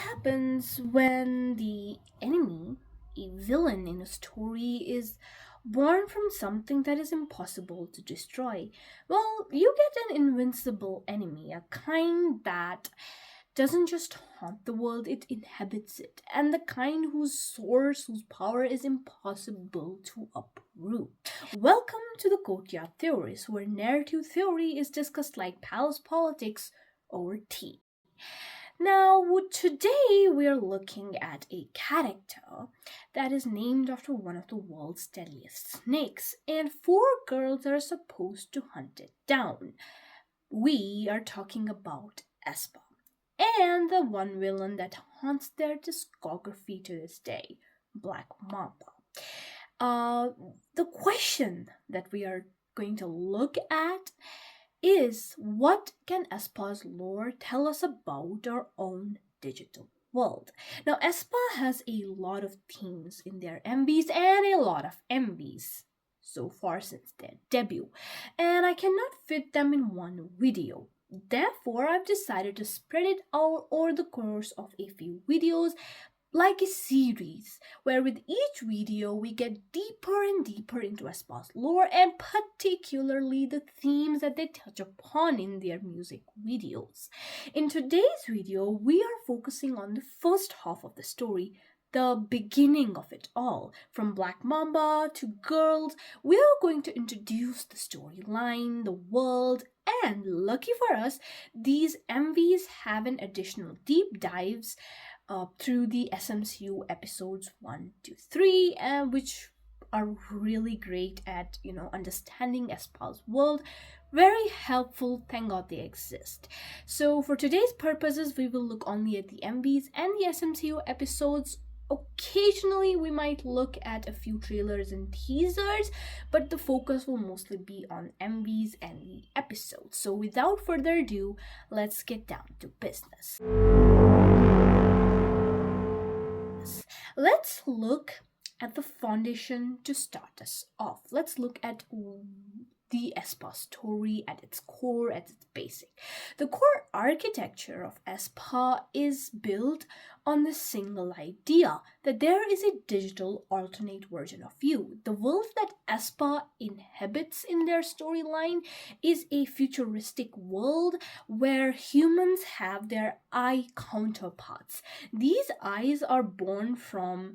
happens when the enemy, a villain in a story, is born from something that is impossible to destroy? Well, you get an invincible enemy, a kind that doesn't just haunt the world, it inhabits it, and the kind whose source, whose power is impossible to uproot. Welcome to the Courtyard Theorist, where narrative theory is discussed like palace politics over tea. Now, today we are looking at a character that is named after one of the world's deadliest snakes, and four girls are supposed to hunt it down. We are talking about Aespa, and the one villain that haunts their discography to this day, Black Mamba. The question that we are going to look at is, what can Aespa's lore tell us about our own digital world? Now, Aespa has a lot of themes in their MVs and a lot of MVs so far since their debut, and I cannot fit them in one video. Therefore, I've decided to spread it out over the course of a few videos, like a series, where with each video we get deeper and deeper into Aespa's lore, and particularly the themes that they touch upon in their music videos. In today's video, we are focusing on the first half of the story, the beginning of it all. From Black Mamba to girls, we are going to introduce the storyline, the world, and lucky for us, these MVs have an additional deep dives through the SMCU episodes 1 to 3, which are really great at understanding Aespa's world. Very helpful, thank God they exist. So for today's purposes, we will look only at the MVs and the SMCU episodes. Occasionally we might look at a few trailers and teasers, but the focus will mostly be on MVs and the episodes. So without further ado, let's get down to business. Let's look at the foundation to start us off. Let's look at the Aespa story at its core, at its basic. The core architecture of Aespa is built on the single idea that there is a digital alternate version of you. The world that Aespa inhabits in their storyline is a futuristic world where humans have their eye counterparts. These eyes are born from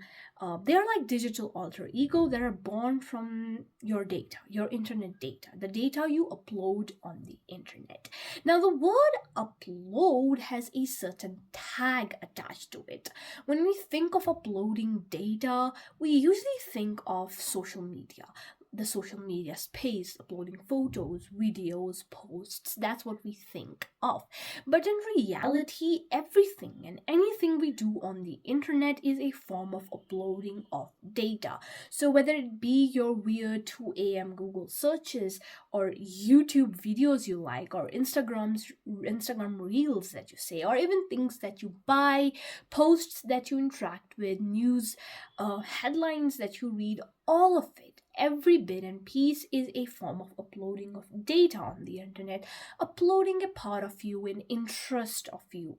they are like digital alter ego that are born from your data, your internet data, the data you upload on the internet. Now, the word upload has a certain tag attached to it. When we think of uploading data, we usually think of social media, the social media space, uploading photos, videos, posts. That's what we think of. But in reality, everything and anything we do on the internet is a form of uploading of data. So whether it be your weird 2 a.m. Google searches, or YouTube videos you like, or Instagram reels that you say, or even things that you buy, posts that you interact with, news headlines that you read, all of it, every bit and piece is a form of uploading of data on the internet, uploading a part of you, an interest of you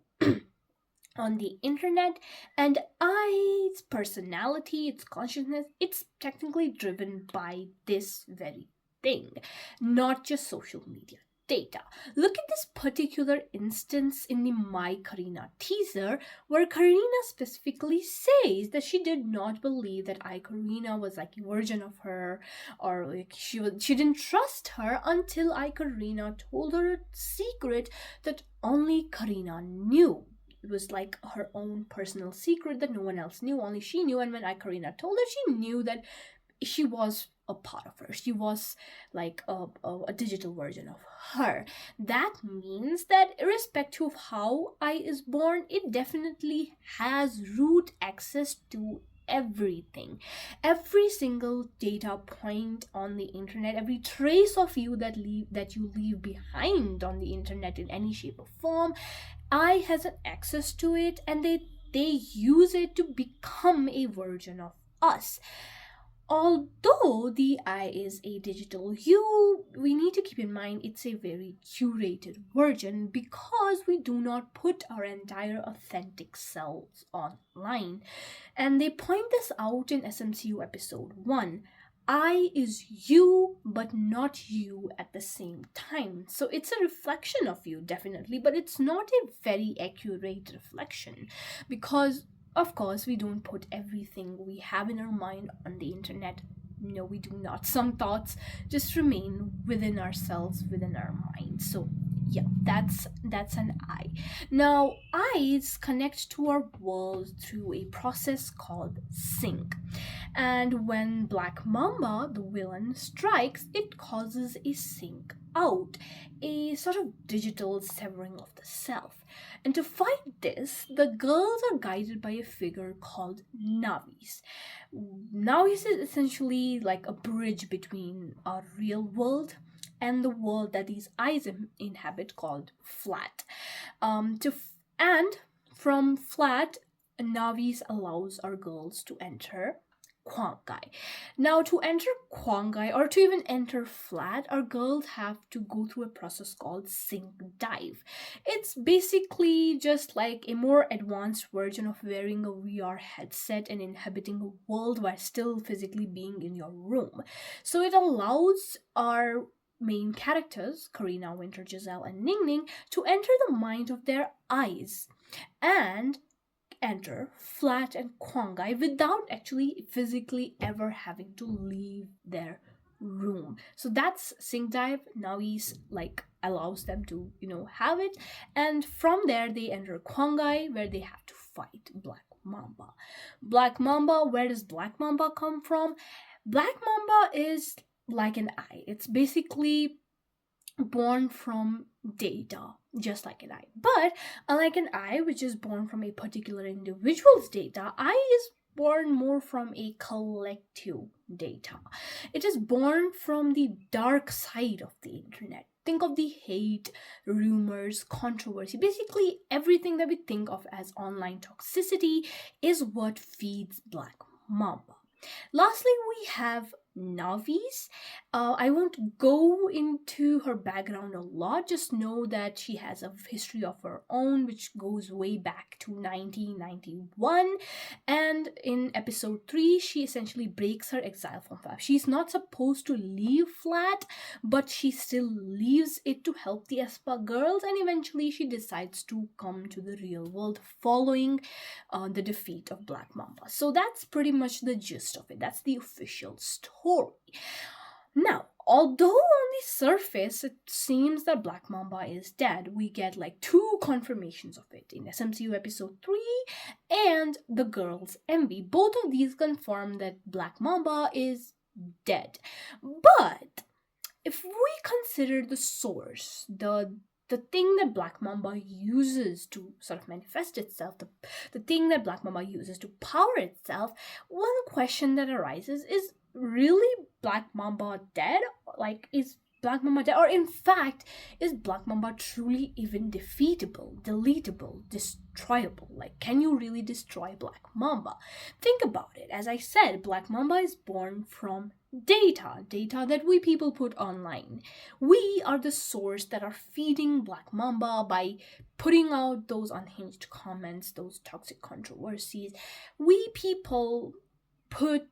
on the internet. And its personality, its consciousness, it's technically driven by this very thing, not just social media data. Look at this particular instance in the My Karina teaser, where Karina specifically says that she did not believe that Karina was like a version of her, or like she didn't trust her until Karina told her a secret that only Karina knew. It was like her own personal secret that no one else knew, only she knew. And when Karina told her, she knew that she was a part of her. She was like a digital version of her. That means that irrespective of how I is born, it definitely has root access to everything. Every single data point on the internet, every trace of you that you leave behind on the internet in any shape or form, has an access to it, and they use it to become a version of us. Although the eye is a digital hue, we need to keep in mind it's a very curated version because we do not put our entire authentic selves online. And they point this out in SMCU episode 1. I is you, but not you at the same time. So it's a reflection of you, definitely, but it's not a very accurate reflection because, of course, we don't put everything we have in our mind on the internet. No, we do not. Some thoughts just remain within ourselves, within our mind. So yeah, that's an eye. Now, eyes connect to our world through a process called sync. And when Black Mamba, the villain, strikes, it causes a sync out, a sort of digital severing of the self. And to fight this, the girls are guided by a figure called naevis. Naevis is essentially like a bridge between our real world and the world that these eyes inhabit, called flat. And from flat, naevis allows our girls to enter Kwangya. Now, to enter Kwangya or to even enter flat, our girls have to go through a process called SYNK DIVE. It's basically just like a more advanced version of wearing a VR headset and inhabiting a world while still physically being in your room. So it allows our main characters, Karina, Winter, Giselle, and Ning Ning, to enter the mind of their eyes and enter flat and Kwangya without actually physically ever having to leave their room. So that's Sync Dive. Naevis allows them to have it, and from there they enter Kwangya, where they have to fight Black Mamba. Black Mamba, where does Black Mamba come from? Black Mamba is like an eye. It's basically born from data, just like an eye. But unlike an eye, which is born from a particular individual's data, eye is born more from a collective data. It is born from the dark side of the internet. Think of the hate, rumors, controversy. Basically, everything that we think of as online toxicity is what feeds Black Mamba. Lastly, we have naevis. I won't go into her background a lot, just know that she has a history of her own which goes way back to 1991, and in episode 3 she essentially breaks her exile from Fab. She's not supposed to leave flat, but she still leaves it to help the Aespa girls, and eventually she decides to come to the real world following the defeat of Black Mamba. So that's pretty much the gist of it. That's the official story. Now, although on the surface it seems that Black Mamba is dead, we get 2 confirmations of it in SMCU episode 3 and The Girl's Envy. Both of these confirm that Black Mamba is dead. But if we consider the source, the thing that Black Mamba uses to sort of manifest itself, the thing that Black Mamba uses to power itself, one question that arises is, really Black Mamba dead? Is Black Mamba dead? Or in fact, is Black Mamba truly even defeatable, deletable, destroyable? Can you really destroy Black Mamba? Think about it. As I said, Black Mamba is born from data that we people put online. We are the source that are feeding Black Mamba by putting out those unhinged comments, those toxic controversies. We people put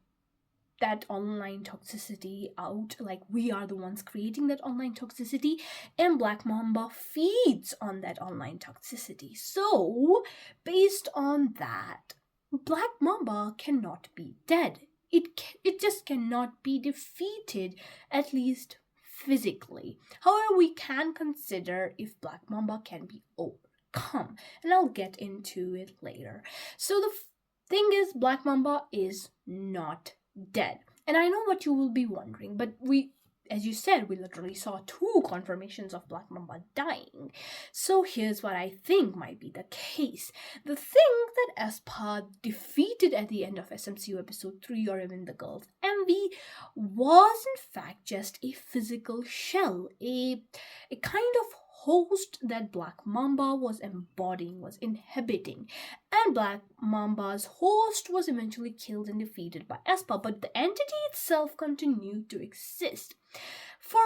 that online toxicity out, we are the ones creating that online toxicity, and Black Mamba feeds on that online toxicity. So based on that, Black Mamba cannot be dead. It just cannot be defeated, at least physically. However, we can consider if Black Mamba can be overcome, and I'll get into it later. So the thing is, Black Mamba is not dead. And I know what you will be wondering, but as you said, we literally saw 2 confirmations of Black Mamba dying. So here's what I think might be the case. The thing that Aespa defeated at the end of SMCU episode 3, or even The Girl's Envy, was in fact just a physical shell, a kind of host that Black Mamba was embodying, was inhabiting. And Black Mamba's host was eventually killed and defeated by Aespa, but the entity itself continued to exist. For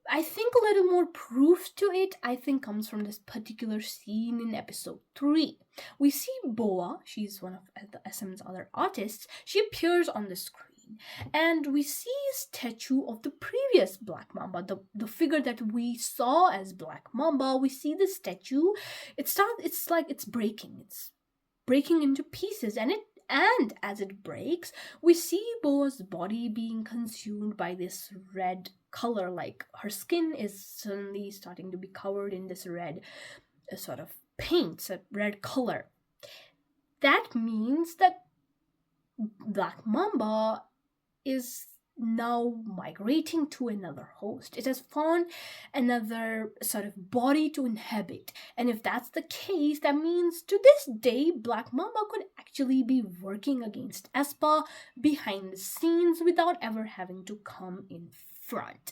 I think a little more proof to it, I think, comes from this particular scene in episode 3. We see Boa, she's one of the SM's other artists, she appears on the screen. And we see a statue of the previous Black Mamba, the figure that we saw as Black Mamba. We see the statue, it's like it's breaking into pieces, and as it breaks, we see Boa's body being consumed by this red color, like her skin is suddenly starting to be covered in this red sort of paint, a red color. That means that Black Mamba is now migrating to another host. It has found another sort of body to inhabit. And if that's the case, that means to this day, Black Mamba could actually be working against Aespa behind the scenes without ever having to come in front.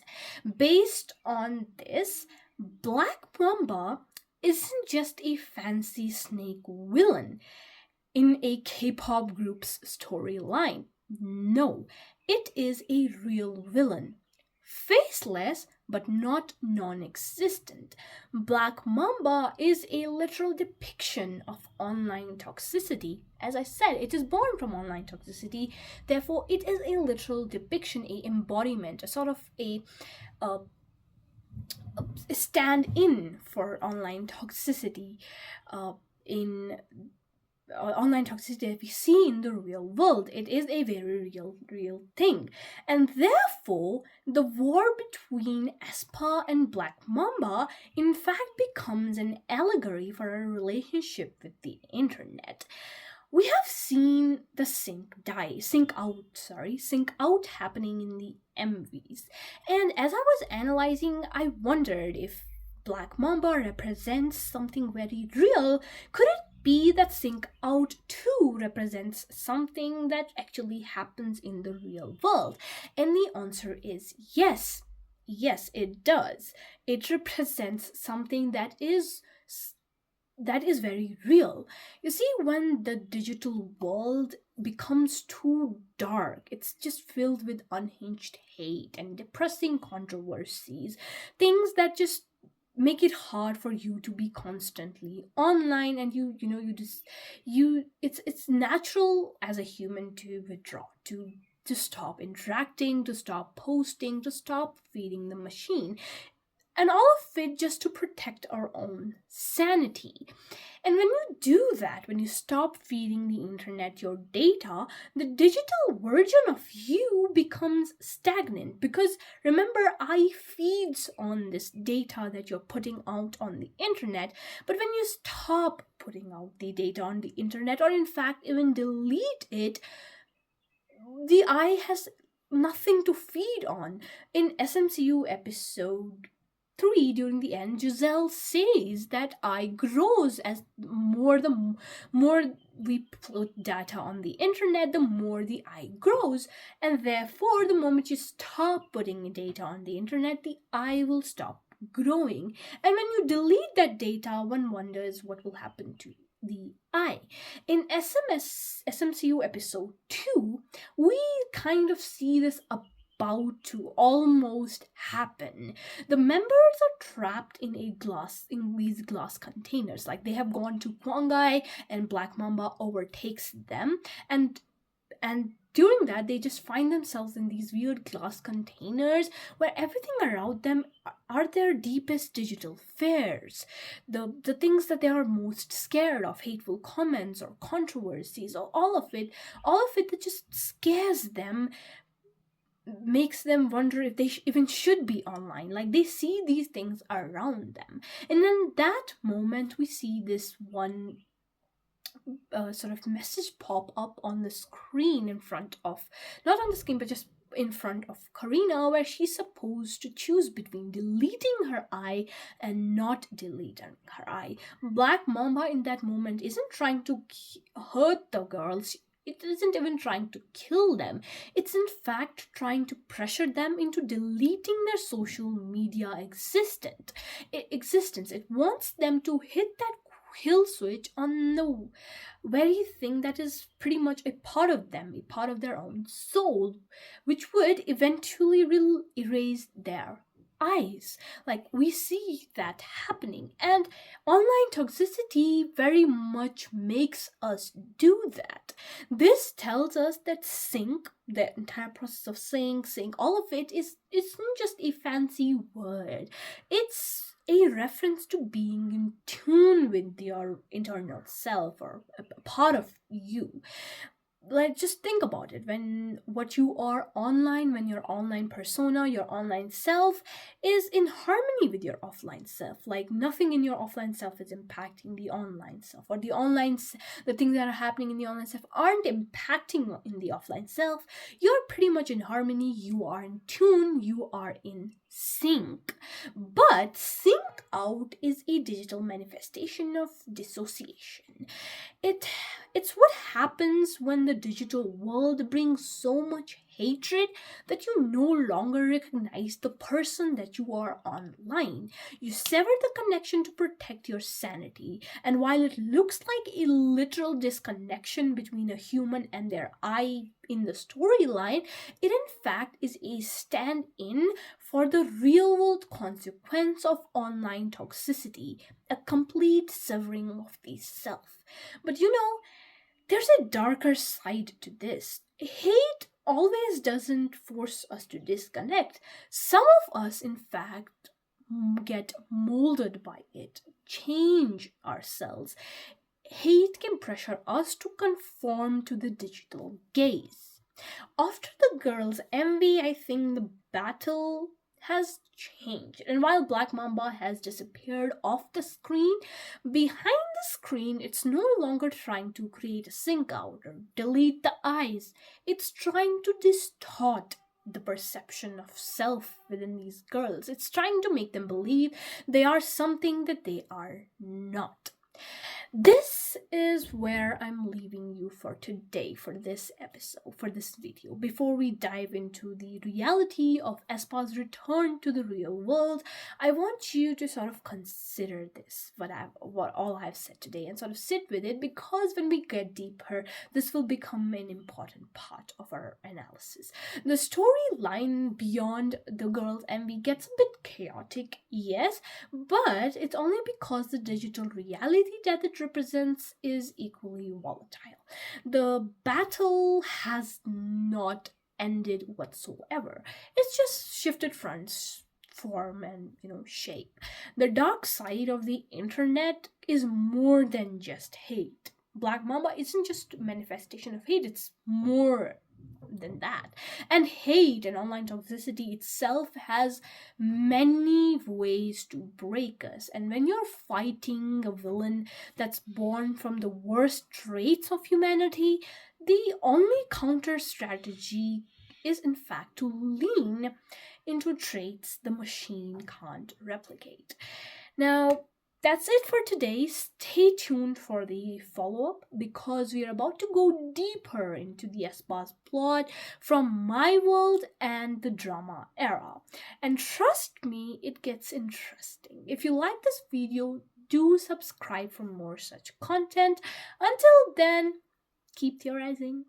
Based on this, Black Mamba isn't just a fancy snake villain in a K-pop group's storyline. No, it is a real villain. Faceless, but not non-existent. Black Mamba is a literal depiction of online toxicity. As I said, it is born from online toxicity. Therefore, it is a literal depiction, a embodiment, a sort of a stand-in for online toxicity online toxicity that we see in the real world. It is a very real thing. And therefore, the war between Aespa and Black Mamba in fact becomes an allegory for a relationship with the internet. We have seen the sync out happening in the MVs. And as I was analyzing, I wondered if Black Mamba represents something very real. Could it be that sync out too represents something that actually happens in the real world? And the answer is yes. Yes, it does. It represents something that is very real. You see, when the digital world becomes too dark, it's just filled with unhinged hate and depressing controversies, things that just make it hard for you to be constantly online, and it's natural as a human to withdraw, to stop interacting, to stop posting, to stop feeding the machine, and all of it just to protect our own sanity. And when you do that, when you stop feeding the internet your data, the digital version of you becomes stagnant, because remember, AI feeds on this data that you're putting out on the internet. But when you stop putting out the data on the internet, or in fact even delete it, the AI has nothing to feed on. In SMCU episode 3, during the end, Giselle says that I grows as the more we put data on the internet, the more the I grows, and therefore the moment you stop putting data on the internet, the I will stop growing. And when you delete that data, one wonders what will happen to the I. In SMCU episode 2, we kind of see this about to almost happen. The members are trapped in these glass containers. Like, they have gone to Kwangya and Black Mamba overtakes them, and during that they just find themselves in these weird glass containers where everything around them are their deepest digital fears, the things that they are most scared of, hateful comments or controversies, or all of it that just scares them, makes them wonder if they even should be online. Like, they see these things around them, and then that moment we see this one sort of message pop up on the screen in front of, not on the screen but just in front of Karina, where she's supposed to choose between deleting her eye and not deleting her eye. Black Mamba in that moment isn't trying to hurt the girls. It isn't even trying to kill them. It's in fact trying to pressure them into deleting their social media existence. It wants them to hit that kill switch on the very thing that is pretty much a part of them, a part of their own soul, which would eventually erase their eyes. Like, we see that happening, and online toxicity very much makes us do that. This tells us that sync, the entire process of sync, all of it it's not just a fancy word. It's a reference to being in tune with your internal self, or a part of you. Like, just think about it. When what you are online, when your online persona, your online self is in harmony with your offline self, like nothing in your offline self is impacting the online self, or the things that are happening in the online self aren't impacting in the offline self. You're pretty much in harmony, you are in tune, you are in sync. But sync out is a digital manifestation of dissociation. It's what happens when the digital world brings so much hatred that you no longer recognize the person that you are online. You sever the connection to protect your sanity, and while it looks like a literal disconnection between a human and their I in the storyline, it in fact is a stand-in for the real-world consequence of online toxicity, a complete severing of the self. But there's a darker side to this. Hate always doesn't force us to disconnect. Some of us, in fact, get molded by it, change ourselves. Hate can pressure us to conform to the digital gaze. After the girl's envy, I think the battle has changed. And while Black Mamba has disappeared off the screen, behind the screen, it's no longer trying to create a sync out or delete the eyes. It's trying to distort the perception of self within these girls. It's trying to make them believe they are something that they are not. This is where I'm leaving you for today, for this episode, for this video. Before we dive into the reality of Aespa's return to the real world, I want you to sort of consider this, what all I've said today, and sort of sit with it, because when we get deeper, this will become an important part of our analysis. The storyline beyond the girl's envy gets a bit chaotic, yes, but it's only because the digital reality that it represents is equally volatile. The battle has not ended whatsoever. It's just shifted fronts, form, and shape. The dark side of the internet is more than just hate. Black Mamba isn't just a manifestation of hate, it's more than that. And hate and online toxicity itself has many ways to break us. And when you're fighting a villain that's born from the worst traits of humanity, the only counter strategy is in fact to lean into traits the machine can't replicate. Now, that's it for today. Stay tuned for the follow-up, because we are about to go deeper into the Aespa's plot from my world and the drama era. And trust me, it gets interesting. If you like this video, do subscribe for more such content. Until then, keep theorizing.